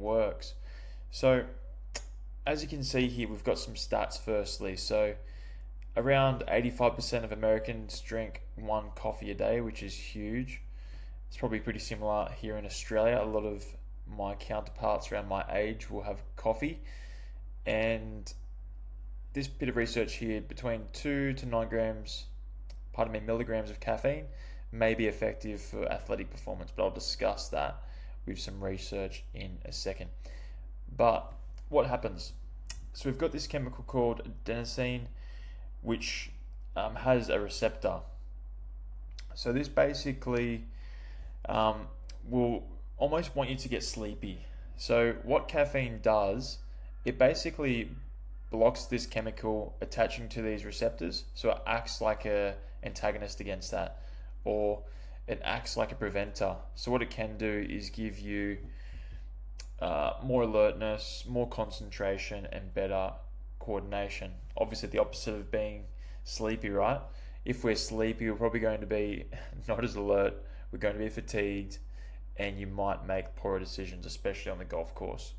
works. So as you can see here, we've got some stats firstly. So around 85% of Americans drink one coffee a day, which is huge. It's probably pretty similar here in Australia. A lot of my counterparts around my age will have coffee. And this bit of research here, between 2 to 9 grams, milligrams of caffeine may be effective for athletic performance, but I'll discuss that with some research in a second. But what happens? So we've got this chemical called adenosine, which has a receptor. So this basically will almost want you to get sleepy. So what caffeine does, it basically blocks this chemical attaching to these receptors, so it acts like a antagonist against that, or it acts like a preventer. So what it can do is give you more alertness, more concentration, and better coordination. Obviously the opposite of being sleepy, right? If we're sleepy, we're probably going to be not as alert, we're going to be fatigued, and you might make poorer decisions, especially on the golf course.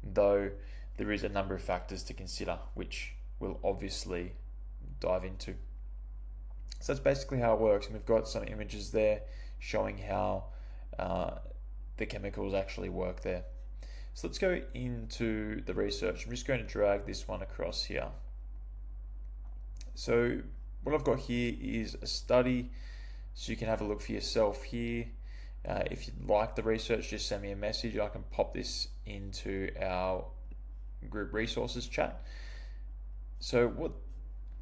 Though there is a number of factors to consider, which we'll obviously dive into. So that's basically how it works, and we've got some images there showing how the chemicals actually work there. So let's go into the research. I'm just going to drag this one across here. So what I've got here is a study, so you can have a look for yourself here. If you'd like the research, just send me a message. I can pop this into our group resources chat. So what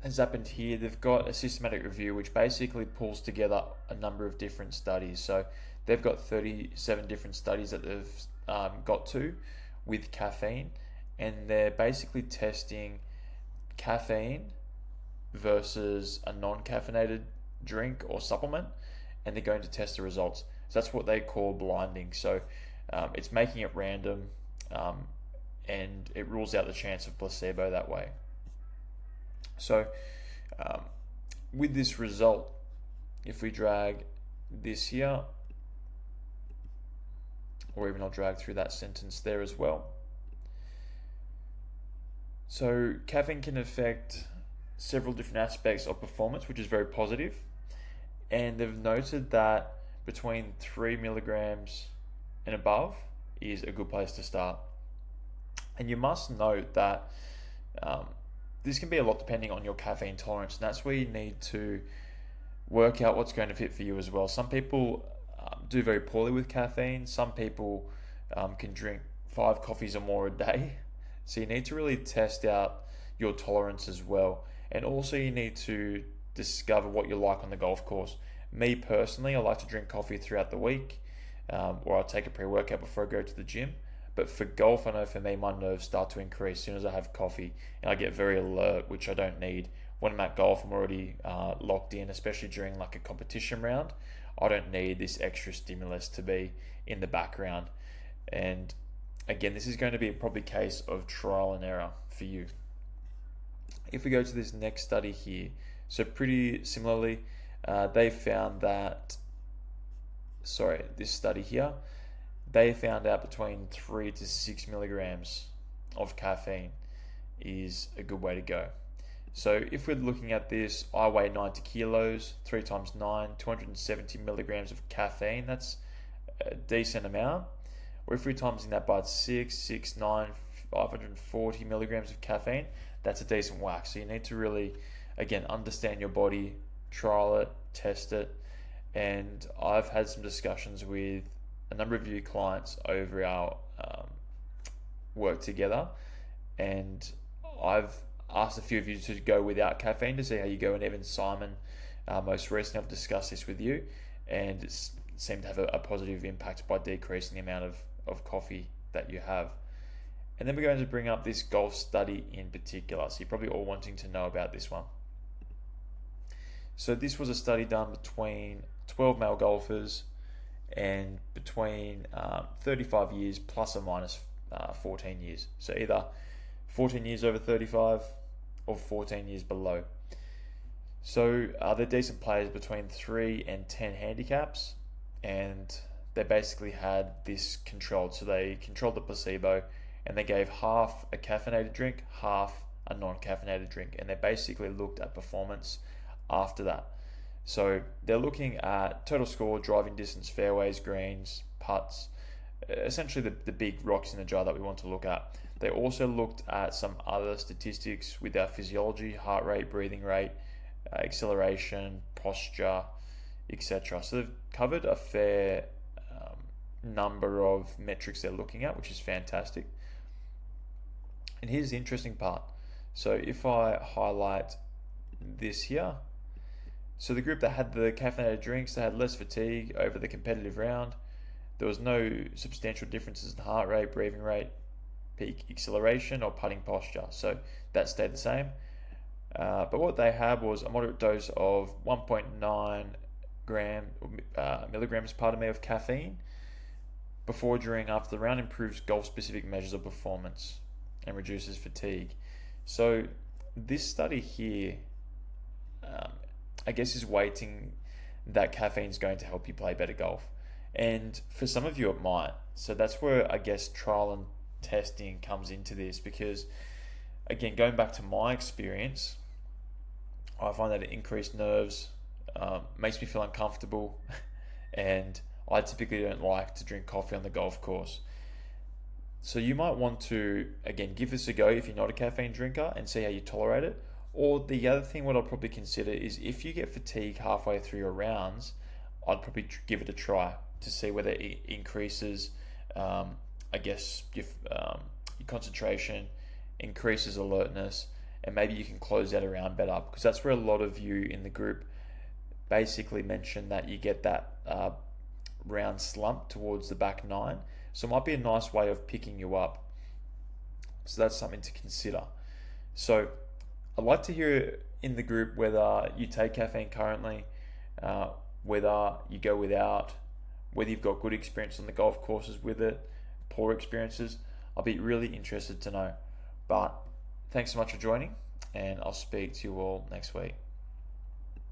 has happened here, they've got a systematic review which basically pulls together a number of different studies. So they've got 37 different studies that they've got to with caffeine, and they're basically testing caffeine versus a non-caffeinated drink or supplement, and they're going to test the results. So that's what they call blinding. So it's making it random, and it rules out the chance of placebo that way. So with this result, if we drag this here, or even I'll drag through that sentence there as well. So caffeine can affect several different aspects of performance, which is very positive. And they've noted that between 3 milligrams and above is a good place to start. And you must note that this can be a lot depending on your caffeine tolerance, and that's where you need to work out what's going to fit for you as well. Some people do very poorly with caffeine. Some people can drink 5 coffees or more a day. So you need to really test out your tolerance as well. And also you need to discover what you like on the golf course. Me personally, I like to drink coffee throughout the week, or I'll take a pre-workout before I go to the gym. But for golf, I know for me, my nerves start to increase as soon as I have coffee, and I get very alert, which I don't need. When I'm at golf, I'm already locked in, especially during like a competition round. I don't need this extra stimulus to be in the background. And again, this is going to be probably a case of trial and error for you. If we go to this next study here, so pretty similarly, they found that, this study here, they found out between 3 to 6 milligrams of caffeine is a good way to go. So if we're looking at this, I weigh 90 kilos, 3 times 9, 270 milligrams of caffeine, that's a decent amount. Or if we're timesing that by 6, 9, 540 milligrams of caffeine, that's a decent whack. So you need to really, again, understand your body, trial it, test it. And I've had some discussions with a number of you clients over our work together, and I've asked a few of you to go without caffeine to see how you go, and even Simon, most recently, I've discussed this with you, and it seemed to have a positive impact by decreasing the amount of coffee that you have. And then we're going to bring up this golf study in particular, so you're probably all wanting to know about this one. So this was a study done between 12 male golfers and between 35 years plus or minus 14 years. So either 14 years over 35 or 14 years below. So they're decent players between 3 and 10 handicaps, and they basically had this controlled. So they controlled the placebo and they gave half a caffeinated drink, half a non-caffeinated drink, and they basically looked at performance after that. So they're looking at total score, driving distance, fairways, greens, putts, essentially the big rocks in the jar that we want to look at. They also looked at some other statistics with our physiology, heart rate, breathing rate, acceleration, posture, etc. So they've covered a fair number of metrics they're looking at, which is fantastic. And here's the interesting part. So if I highlight this here, so the group that had the caffeinated drinks, they had less fatigue over the competitive round. There was no substantial differences in heart rate, breathing rate, peak acceleration, or putting posture. So that stayed the same. But what they had was a moderate dose of 1.9 milligrams, of caffeine before, during, after the round improves golf-specific measures of performance and reduces fatigue. So this study here, I guess, is weighting that caffeine is going to help you play better golf. And for some of you it might. So that's where I guess trial and testing comes into this, because again, going back to my experience, I find that it increased nerves, makes me feel uncomfortable, and I typically don't like to drink coffee on the golf course. So you might want to, again, give this a go if you're not a caffeine drinker and see how you tolerate it. Or the other thing, what I'd probably consider is if you get fatigue halfway through your rounds, I'd probably give it a try to see whether it increases, I guess, your concentration, increases alertness, and maybe you can close that around better, because that's where a lot of you in the group basically mentioned that you get that round slump towards the back nine. So it might be a nice way of picking you up. So that's something to consider. So I'd like to hear in the group whether you take caffeine currently, whether you go without, whether you've got good experience on the golf courses with it, poor experiences. I'll be really interested to know. But thanks so much for joining, and I'll speak to you all next week.